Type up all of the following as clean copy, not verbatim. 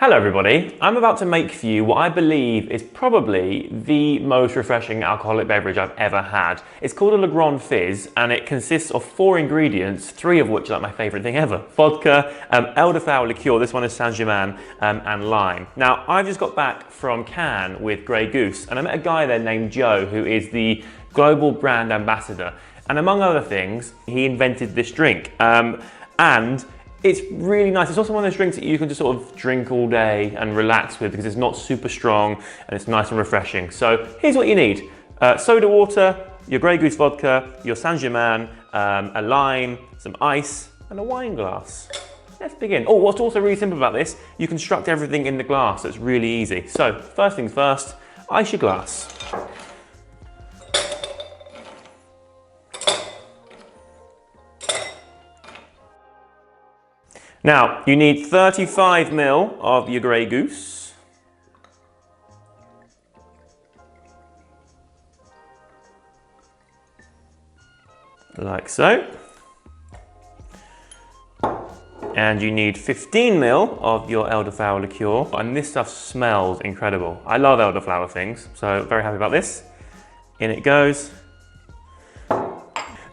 Hello everybody, I'm about to make for you what I believe is probably the most refreshing alcoholic beverage I've ever had. It's called a Gleam Fizz and it consists of 4 ingredients, 3 of which are like my favourite thing ever. Vodka, elderflower liqueur, this one is Saint-Germain, and lime. Now I've just got back from Cannes with Grey Goose and I met a guy there named Joe who is the global brand ambassador. And among other things, he invented this drink. And it's really nice. It's also one of those drinks that you can just sort of drink all day and relax with because it's not super strong and it's nice and refreshing. So here's what you need. Soda water, your Grey Goose vodka, your Saint-Germain, a lime, some ice and a wine glass. Let's begin. Oh, what's also really simple about this, you construct everything in the glass, so it's really easy. So first things first, ice your glass. Now, you need 35 ml of your Grey Goose. Like so. And you need 15 ml of your elderflower liqueur. And this stuff smells incredible. I love elderflower things, so very happy about this. In it goes.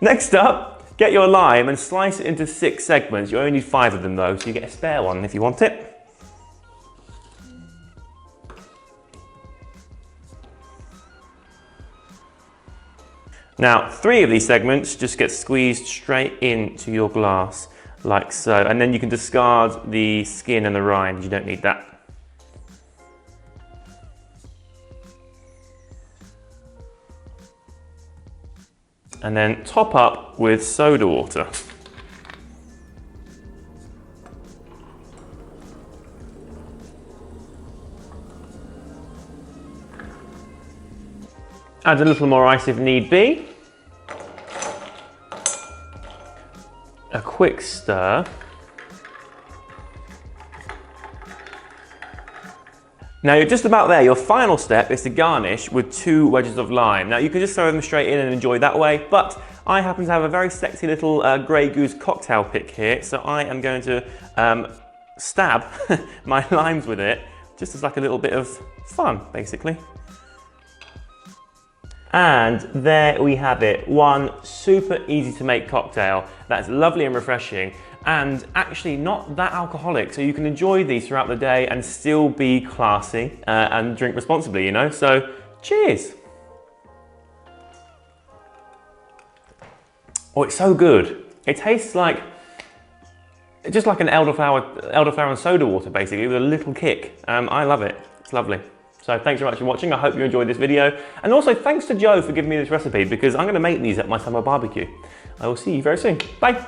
Next up, get your lime and slice it into 6 segments. You only need 5 of them though, so you get a spare one if you want it. Now, 3 of these segments just get squeezed straight into your glass, like so. And then you can discard the skin and the rind, you don't need that. And then top up with soda water. Add a little more ice if need be. A quick stir. Now you're just about there. Your final step is to garnish with 2 wedges of lime. Now you can just throw them straight in and enjoy that way, but I happen to have a very sexy little Grey Goose cocktail pick here, so I am going to stab my limes with it, just as like a little bit of fun, basically. And there we have it, one super easy to make cocktail that's lovely and refreshing and actually not that alcoholic, so you can enjoy these throughout the day and still be classy and drink responsibly, you know, so cheers. Oh, it's so good. It tastes like, just like an elderflower and soda water basically with a little kick. I love it, it's lovely. So thanks very much for watching. I hope you enjoyed this video. And also thanks to Joe for giving me this recipe because I'm going to make these at my summer barbecue. I will see you very soon. Bye.